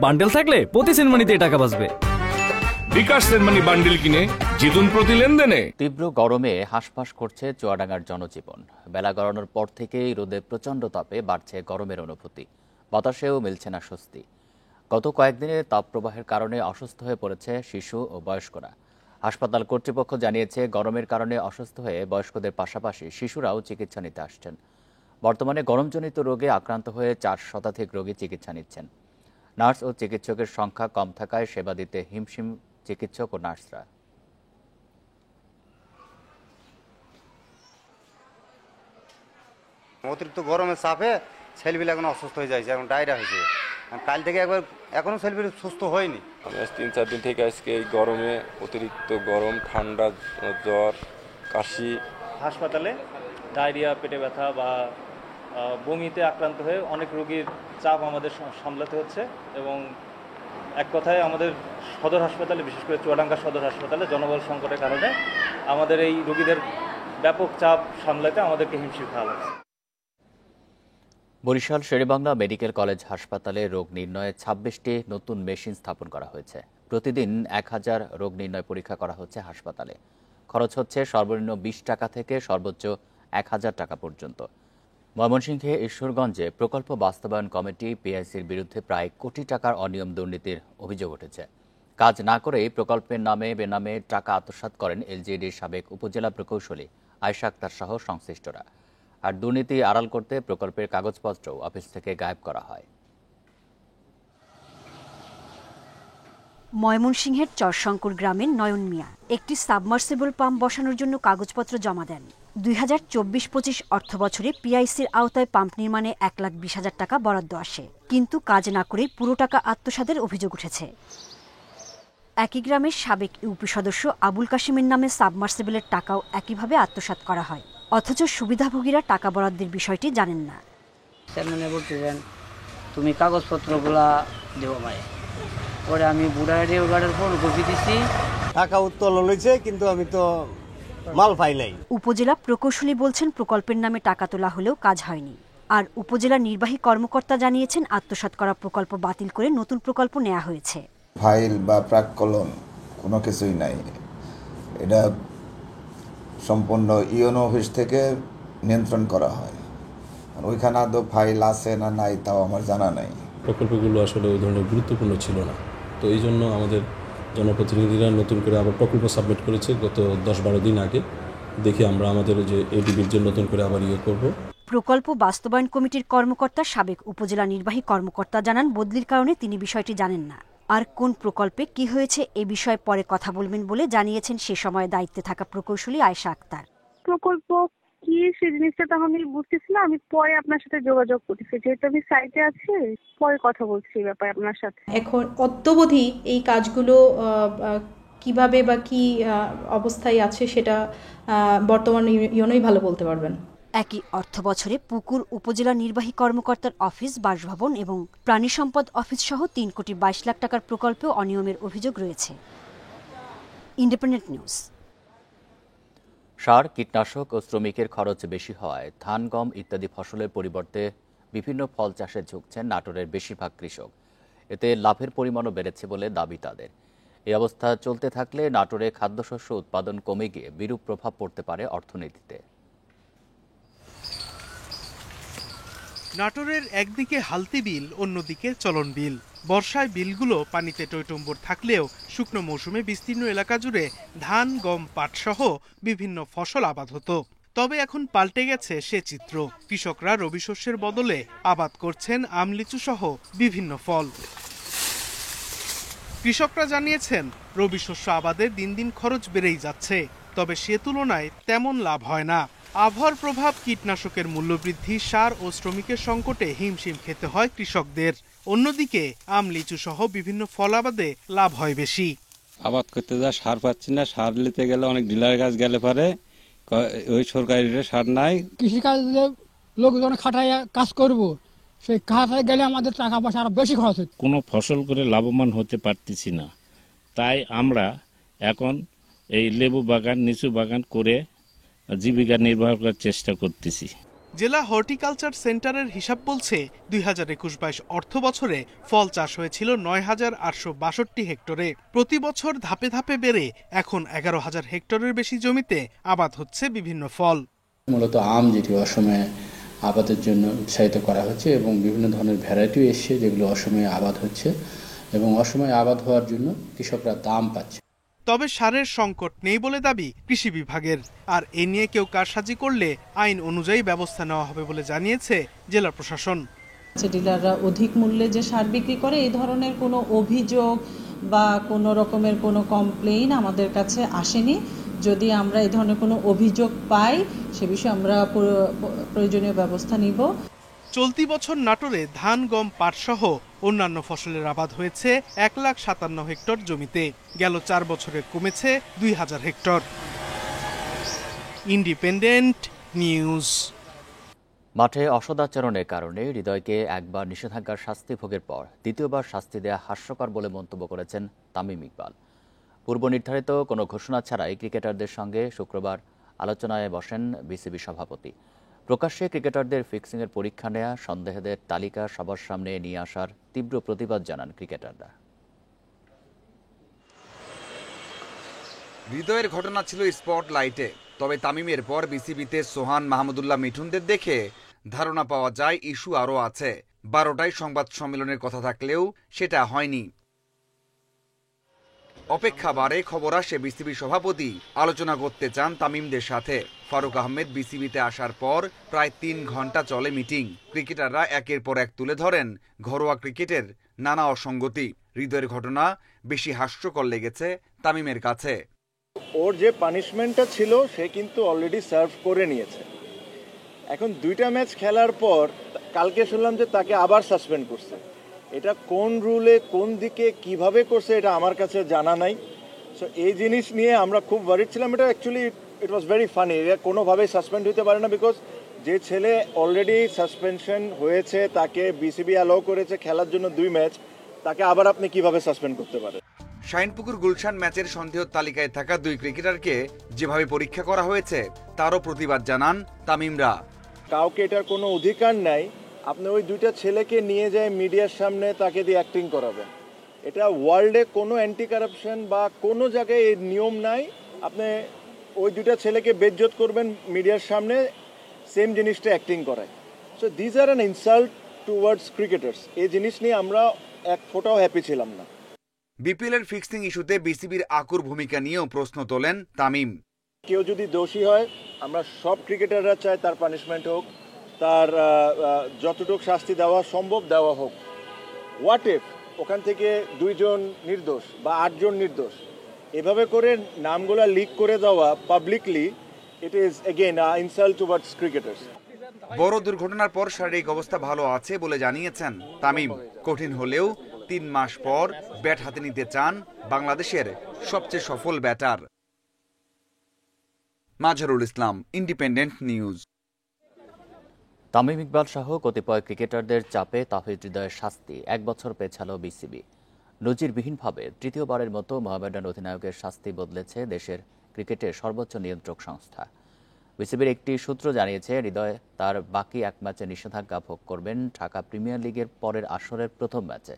Bundle থাকলে প্রতি সেনমানিতে টাকা বাঁচবে। বিকাশ সেনমানি বান্ডেল কিনে জিতুন প্রতি লেনদেনে। তীব্র গরমে হাঁসফাঁস করছে চুয়াডাঙ্গার জনজীবন। বেলা গড়ানোর পর থেকেই রোদে প্রচণ্ড তাপে বাড়ছে গরমের অনুভূতি, বাতাসেও মিলছে না স্বস্তি। গত কয়েকদিনে তাপপ্রবাহের কারণে অসুস্থ হয়ে পড়েছে শিশু ও বয়স্করা। হাসপাতাল কর্তৃপক্ষ জানিয়েছে, গরমের কারণে অসুস্থ হয়ে বয়স্কদের পাশাপাশি শিশুরাও চিকিৎসা নিতে আসছেন। বর্তমানে গরমজনিত রোগে আক্রান্ত হয়ে 4 শতাধিক রোগী চিকিৎসা নিচ্ছেন। নার্স ও চিকিৎসকের সংখ্যা কম থাকায় সেবা দিতে হিমশিম চিকিৎসক ও নার্সরা। অতিরিক্ত গরমের চাপে ছেলেপিলে এখন অসুস্থ হয়ে যাচ্ছে, এখন ডায়রিয়া হয়েছে। কাল থেকে একবার এখনো ছেলেপিলে সুস্থ হয়নি। আমি 3-4 দিন থেকে আজকে এই গরমে, অতিরিক্ত গরম, ঠান্ডা, জ্বর, কাশি। হাসপাতালে ডায়রিয়া, পেটে ব্যথা বা বমিতে আক্রান্ত হয়ে অনেক রোগীর চাপ আমাদের সামলাতে হচ্ছে এবং এক কথায় আমাদের সদর হাসপাতালে, বিশেষ করে চুয়াডাঙ্গা সদর হাসপাতালে জনবল সংকটের কারণে আমাদের এই রোগীদের ব্যাপক চাপ সামলাতে আমাদেরকে হিমশিম খাওয়া লাগছে। বরিশাল শেরেবাংলা মেডিকেল কলেজ হাসপাতালে রোগ নির্ণয়ে 26টি নতুন মেশিন স্থাপন করা হয়েছে। প্রতিদিন 1000 রোগ নির্ণয় পরীক্ষা করা হচ্ছে হাসপাতালে। খরচ হচ্ছে সর্বনিম্ন 20 টাকা থেকে সর্বোচ্চ 1000 টাকা পর্যন্ত। ময়মনসিংহে ঈশ্বরগঞ্জে প্রকল্প বাস্তবায়ন কমিটি পিআইসির বিরুদ্ধে প্রায় কোটি টাকার অনিয়ম দুর্নীতির অভিযোগ উঠেছে। কাজ না করেই প্রকল্পের নামে বেনামে টাকা আত্মসাৎ করেন এলজিইডির সাবেক উপজেলা প্রকৌশলী আয়েশা আক্তার সহ সংশ্লিষ্টরা। আর দুর্নীতি আড়াল করতে প্রকল্পের কাগজপত্র অফিস থেকে গায়েব করা হয়। ময়মনসিংহের চরশঙ্কর গ্রামের নয়ন মিয়া একটি সাবমার্সিবল পাম্প বসানোর জন্য কাগজপত্র জমা দেন। 2024-25 অর্থবছরে পিআইসির আওতায় পাম্প নির্মাণে 1,20,000 টাকা বরাদ্দ আসে, কিন্তু কাজ না করে পুরো টাকা আত্মসাতের অভিযোগ উঠেছে। একই গ্রামের সাবেক ইউপি সদস্য আবুল কাশিমের নামে সাবমার্সিবলের টাকাও একইভাবে আত্মসাৎ করা হয়, অথচ সুবিধাভোগীরা টাকা বরাদ্দের বিষয়টি জানেন না। বলতেছেন তুমি কাগজপত্রগুলা দেবো মায়ে, পরে আমি বুড়াহাটির গাড়ির ফোন কপি দিচ্ছি, টাকা উত্তোলন হয়েছে কিন্তু আমি তো মাল পাই নাই। উপজেলা প্রকৌশলী বলছেন প্রকল্পের নামে টাকা তোলা হলেও কাজ হয়নি। আর উপজেলা নির্বাহী কর্মকর্তা জানিয়েছেন আত্মসাৎ করা প্রকল্প বাতিল করে নতুন প্রকল্প নেওয়া হয়েছে। ফাইল বা প্রাক্কলন কোনো কিছুই নাই। এটা সম্পূর্ণ ইউনো অফিস থেকে নিয়ন্ত্রণ করা হয়। ওইখানে আদৌ ফাইল আছে না নাই তাও আমার জানা নাই। প্রকল্পগুলো আসলে ওই ধরনের গুরুত্বপূর্ণ ছিল না, তো এই জন্য আমাদের জনপ্রতিনিধিরা নতুন করে আবার প্রকল্প সাবমিট করেছে গত 10-12 দিন আগে। দেখি আমরা আমাদের যে এডিবির যে নতুন করে আবার করব। প্রকল্প বাস্তবায়ন কমিটির কর্মকর্তা সাবেক উপজেলা নির্বাহী কর্মকর্তা জানান, বদলির কারণে তিনি বিষয়টি জানেন না। আর কোন প্রকল্পে কি হয়েছে এ বিষয়ে পরে কথা বলবেন বলে জানিয়েছেন সে সময় দায়িত্বে থাকা প্রকৌশলী আয়েশা আক্তার। প্রকল্প কি সে জিনিসটা তো আমি বুঝতেছি না, আমি পরে আপনার সাথে যোগাযোগ করতেছি, যেহেতু আমি সাইটে আছি, পরে কথা বলছি এই ব্যাপারে আপনার সাথে। এখন অদ্যাবধি এই কাজগুলো কিভাবে বা কি অবস্থায় আছে সেটা বর্তমান ইউনোই ভালো বলতে পারবেন। একই অর্থ বছরে পুকুর উপজেলা নির্বাহী কর্মকর্তার অফিস, বাসভবন এবং প্রাণী সম্পদ অফিস সহ 3,22 লাখ টাকার প্রকল্পেও অনিয়মের অভিযোগ রয়েছে। Independent news. সার, কীটনাশক ও শ্রমিকের খরচ বেশি হওয়ায় ধান, গম ইত্যাদি ফসলের পরিবর্তে বিভিন্ন ফল চাষে ঝুঁকছেন নাটোরের বেশিরভাগ কৃষক। এতে লাভের পরিমাণও বেড়েছে বলে দাবি তাদের। এই অবস্থা চলতে থাকলে নাটোরে খাদ্যশস্য উৎপাদন কমে গিয়ে বিরূপ প্রভাব পড়তে পারে অর্থনীতিতে। নাটোরের একদিকে হালতি বিল, অন্যদিকে চলন বিল। বর্ষায় বিলগুলো পানিতে টইটম্বুর থাকলেও শুকনো মৌসুমে বিস্তীর্ণ এলাকা জুড়ে ধান, গম, পাট সহ বিভিন্ন ফসল আবাদ হতো। তবে এখন পাল্টে গেছে সে চিত্র। কৃষকরা রবি শস্যের বদলে আবাদ করছেন আম, লিচু সহ বিভিন্ন ফল। কৃষকরা জানিয়েছেন, রবি শস্য আবাদে দিন দিন খরচ বেড়েই যাচ্ছে, তবে সে তুলনায় তেমন লাভ হয় না। আবহাওয়ার প্রভাব, কীটনাশকের মূল্যবৃদ্ধি, সার ও শ্রমিকের সংকটে হিমশিম খেতে হয় কৃষকদের। অন্যদিকে আম, লিচু সহ বিভিন্ন ফল আবাদে লাভ হয় বেশি। আবাদ করতে যা সার পাচ্ছি না, সার নিতে গেলে অনেক ডিলার কাছে গেলে পারে ওই সরকারি সার নাই। কৃষিকাজে লোকজন খাটায় কাজ করব, সেই খাটায় গেলে আমাদের টাকা পয়সা আরো বেশি খরচ হচ্ছে। কোনো ফসল করে লাভবান হতে পারতেছি না, তাই আমরা এখন এই লেবু বাগান, লিচু বাগান করে জীবিকা নির্বাহ করার চেষ্টা করতেছি। জেলা হর্টিকালচার সেন্টারের হিসাব বলছে 2021-22 অর্থ বছরে ফল চাষ হয়েছিল 9,862 হেক্টরে। প্রতি বছর ধাপে ধাপে বেড়ে এখন 11,000 হেক্টরের বেশি জমিতে আবাদ হচ্ছে বিভিন্ন ফল। মূলত আম যেটি অসময়ে আবাদের জন্য উৎসাহিত করা হচ্ছে এবং বিভিন্ন ধরনের ভ্যারাইটিও এসছে যেগুলো অসময়ে আবাদ হচ্ছে এবং অসময়ে আবাদ হওয়ার জন্য কৃষকরা দাম পাচ্ছে। তবে সারের সংকট নেই বলে দাবি কৃষি বিভাগের, আর এ নিয়ে কেউ কারসাজি করলে আইন অনুযায়ী ব্যবস্থা নেওয়া হবে বলে জানিয়েছে জেলা প্রশাসন। ডিলাররা অধিক মূল্যে যে সার বিক্রি করে এই ধরনের কোনো অভিযোগ বা কোনো রকমের কোনো কমপ্লেইন আমাদের কাছে আসেনি। যদি আমরা এই ধরনের কোনো অভিযোগ পাই সে বিষয়ে আমরা প্রয়োজনীয় ব্যবস্থা নিব। চলতি বছর নাটোরে ধান, গম, পাট সহ অন্যান্য ফসলের আবাদ হয়েছে 1,57,000 হেক্টর জমিতে। গেল 4 বছরে কমেছে 2,000 হেক্টর। Independent news. মাঠে অসদাচরণের কারণে হৃদয়কে একবার নিষেধাজ্ঞার শাস্তি ভোগের পর দ্বিতীয়বার শাস্তি দেয়া হাস্যকর বলে মন্তব্য করেছেন তামিম ইকবাল। পূর্ব নির্ধারিত কোনো ঘোষণা ছাড়াই ক্রিকেটারদের সঙ্গে শুক্রবার আলোচনায় বসেন বিসিবি সভাপতি। প্রকাশ্যে ক্রিকেটারদের ফিক্সিংয়ের পরীক্ষা নেয়া, সন্দেহদের তালিকা সবার সামনে নিয়ে আসার তীব্র প্রতিবাদ জানান ক্রিকেটাররা। হৃদয়ের ঘটনা ছিল স্পটলাইটে, তবে তামিমের পর বিসিবিতে সোহান, মাহমুদুল্লাহ মিঠুনদের দেখে ধারণা পাওয়া যায় ইস্যু আরও আছে। 12টায় সংবাদ সম্মেলনের কথা থাকলেও সেটা হয়নি। অপেক্ষা বাড়ে, খবর আসে বিসিবি সভাপতি আলোচনা করতে চান তামিমদের সাথে। ফারুক আহমেদ বিসিবিতে আসার পর প্রায় 3 ঘন্টা চলে মিটিং। ক্রিকেটাররা একের পর এক তুলে ধরেন ঘরোয়া ক্রিকেটের নানা অসঙ্গতি। হৃদয়ের ঘটনা বেশি হাস্যকর লেগেছে তামিমের কাছে। ওর যে পানিশমেন্টটা ছিল সে কিন্তু অলরেডি সার্ভ করে নিয়েছে। এখন 2টা ম্যাচ খেলার পর কালকে শুনলাম যে তাকে আবার সাসপেন্ড করছে। এটা কোন রুলে, কোন দিকে, কিভাবে করছে এটা আমার কাছে জানা নাই। সো এই জিনিস নিয়ে আমরা খুব ওয়ারিড ছিলাম। এটা actually it was very funny. এটা কোনোভাবেই সাসপেন্ড হতে পারে না, বিকজ যে ছেলে অলরেডি সাসপেনশন হয়েছে, তাকে বিসিবি অ্যালাউ করেছে খেলার জন্য 2 ম্যাচ, তাকে আবার আপনি কিভাবে সাসপেন্ড করতে পারেন? শাইনপুকুর গুলশান ম্যাচের সন্দেহ তালিকায় থাকা 2 ক্রিকেটারকে যেভাবে পরীক্ষা করা হয়েছে তারও প্রতিবাদ জানান তামিমরা। কাউকে এটার কোনো অধিকার নাই আপনি ওই 2টা ছেলেকে নিয়ে যায় মিডিয়ার সামনে তাকে দিয়ে অ্যাক্টিং করাবেন। এটা ওয়ার্ল্ডে কোনো অ্যান্টি কারাপশন বা কোনো জায়গায় এই নিয়ম নাই। আপনি ওই 2টা ছেলেকে বেজ্জত করবেন মিডিয়ার সামনে, সেম জিনিসটা অ্যাক্টিং করায়। So this are an insult towards cricketers. এই জিনিস নিয়ে আমরা এক ফোঁটাও হ্যাপি ছিলাম না। বিপিএলের ফিক্সিং ইস্যুতে বিসিবির আকুর ভূমিকা নিয়েও প্রশ্ন তোলেন তামিম। কেউ যদি দোষী হয় আমরা সব ক্রিকেটাররা চাই তার পানিশমেন্ট হোক, তার যতটুকু শাস্তি দেওয়া সম্ভব দেওয়া হোক। হোয়াট ইফ ওখান থেকে 2 জন নির্দোষ বা 8 জন নির্দোষ, এভাবে করে নামগুলা লিক করে দেওয়া publicly, it is again insult towards cricketers. বড় দুর্ঘটনার পর শারীরিক অবস্থা ভালো আছে বলে জানিয়েছেন তামিম। কঠিন হলেও 3 মাস পর ব্যাট হাতে নিতে চান বাংলাদেশের সবচেয়ে সফল batter. Mazharul Islam, independent news. Tamim Iqbal সহ কতিপয় ক্রিকেটারদের চাপে তাহিদ হৃদয়ের শাস্তি 1 বছর পেছালো বিসিবি। নজিরবিহীনভাবে তৃতীয়বারের মতো মোহামেডান অধিনায়কের শাস্তি বদলেছে দেশের ক্রিকেটের সর্বোচ্চ নিয়ন্ত্রক সংস্থা। বিসিবির একটি সূত্র জানিয়েছে হৃদয় তার বাকি 1 ম্যাচে নিষেধাজ্ঞা ভোগ করবেন ঢাকা প্রিমিয়ার লিগের পরের আসরের প্রথম ম্যাচে।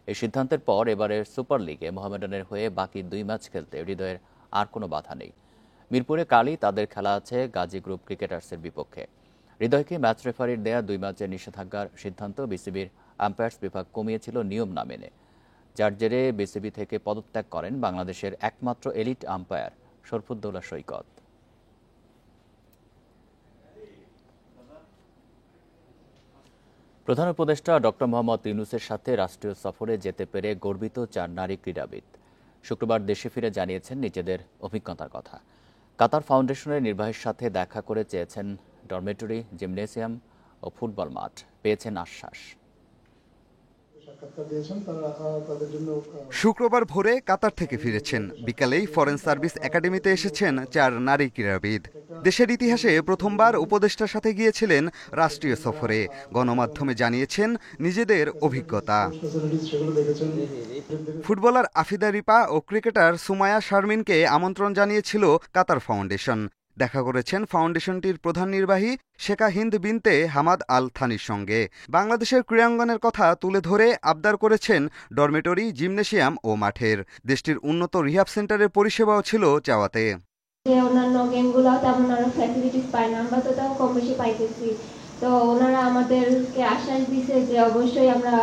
এই সিদ্ধান্তের পর এবারের সুপার লিগে মোহামেডানের হয়ে বাকি 2 ম্যাচ খেলতে হৃদয়ের আর কোনো বাধা নেই। মিরপুরে কালই তাদের খেলা আছে গাজী গ্রুপ ক্রিকেটার্সের বিপক্ষে। হৃদয়কে ম্যাচ রেফারির দেয়া 2 ম্যাচের নিষেধাজ্ঞার সিদ্ধান্ত বিসিবির আম্পায়ার্স বিভাগ কমিয়েছিল নিয়ম না মেনে, যার জেরে বিসিবি থেকে পদত্যাগ করেন বাংলাদেশের একমাত্র এলিট আম্পায়ার শরফুদ্দৌলা সৈকত। প্রধান উপদেষ্টা ডক্টর মোহাম্মদ ইউনূসের সাথে রাষ্ট্রীয় সফরে যেতে পেরে গর্বিত 4 নারী ক্রীড়াবিদ শুক্রবার দেশে ফিরে জানিয়েছেন নিজেদের অভিজ্ঞতার কথা। কাতার ফাউন্ডেশনের নির্বাহীর সাথে দেখা করে চেয়েছেন ডরমেটরি, জিমনেসিয়াম ও ফুটবল মাঠ, পেয়েছেন আশ্বাস। শুক্রবার ভোরে কাতার থেকে ফিরেছেন, বিকালেই ফরেন সার্ভিস একাডেমিতে এসেছেন 4 নারী ক্রীড়াবিদ। দেশের ইতিহাসে প্রথমবার উপদেষ্টার সাথে গিয়েছিলেন রাষ্ট্রীয় সফরে। গণমাধ্যমে জানিয়েছেন নিজেদের অভিজ্ঞতা। ফুটবলার আফিদা রিপা ও ক্রিকেটার সুমায়া শারমিনকে আমন্ত্রণ জানিয়েছিল কাতার ফাউন্ডেশন। দেখা করেছেন ফাউন্ডেশনটির প্রধান নির্বাহী শেখা হিন্দ বিনতে হামাদ আল থানির সঙ্গে। বাংলাদেশের ক্রীড়াঙ্গনের কথা তুলে ধরে আবদার করেছেন ডরমেটরি, জিমনেশিয়াম ও মাঠের। দেশটির উন্নত রিহ্যাব সেন্টারের পরিষেবাও ছিল চাওয়াতে। অন্যান্য গেমগুলো তেমন আরো ফ্যাসিলিটিস পায় না, আমরা তো তাও কম বেশি পাইতেছি। তো ওনারা আমাদেরকে আশ্বাস দিছে যে অবশ্যই আমরা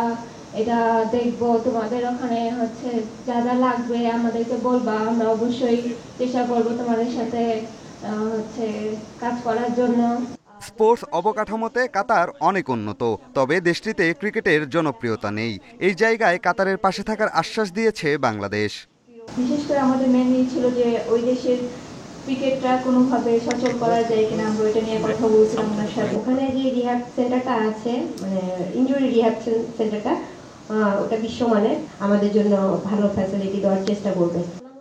এটা দেখবো, তোমাদের ওখানে হচ্ছে যা যা লাগবে আমাদেরকে বলবা, আমরা অবশ্যই চেষ্টা করবো তোমাদের সাথে হচ্ছে কাজ করার জন্য। স্পোর্টস অবকাঠামোতে কাতার অনেক উন্নত, তবে দেশটিতে ক্রিকেটের জনপ্রিয়তা নেই। এই জায়গায় কাতারের পাশে থাকার আশ্বাস দিয়েছে বাংলাদেশ। বিশেষ করে আমাদের মেন ছিল যে ওই দেশের ক্রিকেটটা কোনোভাবে সচল করা যায় কিনা, আমরা ওইটা নিয়ে কথা বলছিলাম ওনার সাথে। ওখানে যে রিহ্যাব সেন্টারটা আছে, মানে ইনজুরি রিহ্যাব সেন্টারটা, ওটা বিশ্বমানের, আমাদের জন্য ভালো ফ্যাসিলিটি দেওয়ার চেষ্টা করবে।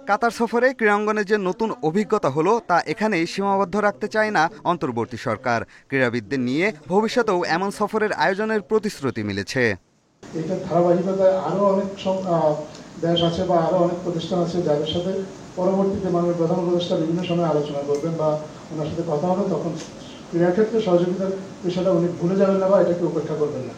কাতার সফরে ক্রীড়াঙ্গনে যে নতুন অভিজ্ঞতা হলো তা এখানেই সীমাবদ্ধ রাখতে চায় না অন্তর্বর্তী সরকার। ক্রীড়াবিদদের নিয়ে ভবিষ্যতেও এমন সফরের আয়োজনের প্রতিশ্রুতি মিলেছে। এটা ধারাবাহিকতায় আরো অনেক দেশ আছে বা আরো অনেক প্রতিষ্ঠান আছে যাদের সাথে পরবর্তীতে মাননীয় প্রধান উপদেষ্টা বিভিন্ন সময় আলোচনা করবেন বা ওনার সাথে কথা হবে, তখন ক্রীড়াক্ষেত্রে সহযোগিতার বিষয়টা উনি ভুলে যাবেন না বা এটাকে উপেক্ষা করবেন না।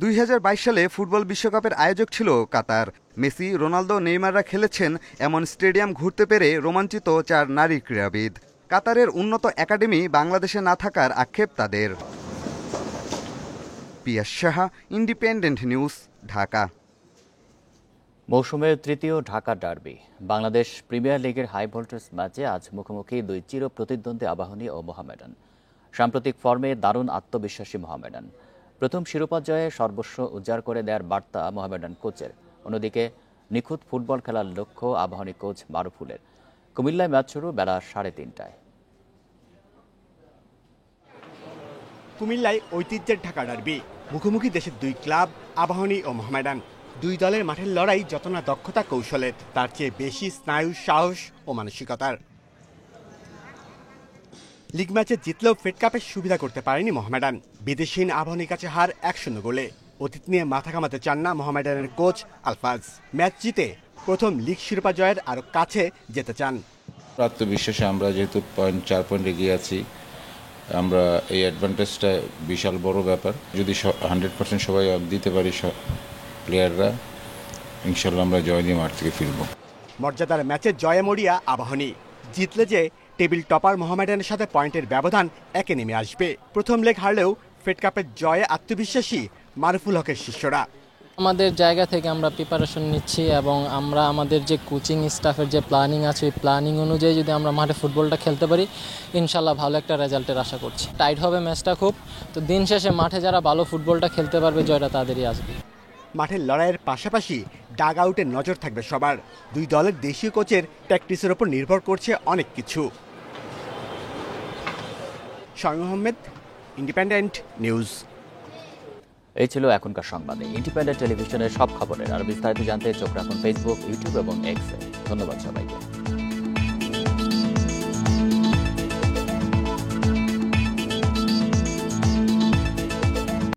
2022 সালে ফুটবল বিশ্বকাপের আয়োজক ছিল কাতার। মেসি, রোনালদো, নেইমাররা খেলেছেন এমন স্টেডিয়াম ঘুরতে পেরে রোমাঞ্চিত 4 নারী ক্রীড়াবিদ। কাতারের উন্নত একাডেমি বাংলাদেশে না থাকার আক্ষেপ তাদের। পিয়াস সাহা, ইন্ডিপেন্ডেন্ট নিউজ, ঢাকা। মৌসুমের তৃতীয় ঢাকা ডার্বি। বাংলাদেশ প্রিমিয়ার লিগের হাই ভোল্টেজ ম্যাচে আজ মুখোমুখি দুই চির প্রতিদ্বন্দ্বী আবাহনী ও মোহামেডান। সাম্প্রতিক ফর্মে দারুণ আত্মবিশ্বাসী মোহামেডান। প্রথম শিরোপা জয়ে সর্বস্ব উজাড় করে দেওয়ার বার্তা মোহামেডান কোচের। অন্যদিকে নিখুঁত ফুটবল খেলার লক্ষ্য আবাহনী কোচ মারুফুলের। কুমিল্লায় ম্যাচ শুরু বেলা 3:30টায়। কুমিল্লায় ঐতিহ্যের ঢাকা ডার্বি, মুখোমুখি দেশের দুই ক্লাব আবাহনী ও মোহামেডান। দুই দলের মাঠের লড়াই যত না দক্ষতা কৌশলের, তার চেয়ে বেশি স্নায়ু, সাহস ও মানসিকতার। লিগ ম্যাচে জিতলেও ফেড কাপের সুবিধা করতে পারেনি মোহামেডান। বিদেশহীন আবাহনীর কাছে হার 1-0 গোলে। অতীত নিয়ে মাথা ঘামাতে চান না মোহামেডানের কোচ আলফাজ। ম্যাচ জিতে প্রথম লিগ শিরোপা জয়ের আরও কাছে যেতে চান। আত্মবিশ্বাসে আমরা যেহেতু 4 পয়েন্ট এগিয়ে আছি, আমরা এই অ্যাডভান্টেজটা বিশাল বড় ব্যাপার। যদি 100% সবাই দিতে পারি প্লেয়াররা, ইনশাল্লাহ আমরা জয় নিয়ে মাঠ থেকে ফিরব। মর্যাদার ম্যাচে জয়ে মরিয়া আবাহনী। জিতলে যে টেবিল টপার মোহামেডানের সাথে পয়েন্টের ব্যবধান 1-এ নেমে আসবে। প্রথম লেগ হারলেও ফেড কাপের জয়ে আত্মবিশ্বাসী মারুফুল হকের শিষ্যরা। আমাদের জায়গা থেকে আমরা প্রিপারেশন নিচ্ছি এবং আমরা আমাদের যে কোচিং স্টাফের যে প্ল্যানিং আছে, ওই প্ল্যানিং অনুযায়ী যদি আমরা মাঠে ফুটবলটা খেলতে পারি, ইনশাল্লাহ ভালো একটা রেজাল্টের আশা করছি। টাইট হবে ম্যাচটা খুব, তো দিন শেষে মাঠে যারা ভালো ফুটবলটা খেলতে পারবে জয়টা তাদেরই আসবে। মাঠের লড়াইয়ের পাশাপাশি ডাগ আউটে নজর থাকবে সবার। দুই দলের দেশীয় কোচের প্র্যাকটিসের ওপর নির্ভর করছে অনেক কিছু। Shamim Ahmed, independent news. এই ছিল এখনকার সংবাদে। ইন্ডিপেন্ডেন্ট টেলিভিশনের সব খবরের আর বিস্তারিত জানতে চোখ রাখুন ফেসবুক, ইউটিউব এবং এক্সে। ধন্যবাদ সবাইকে।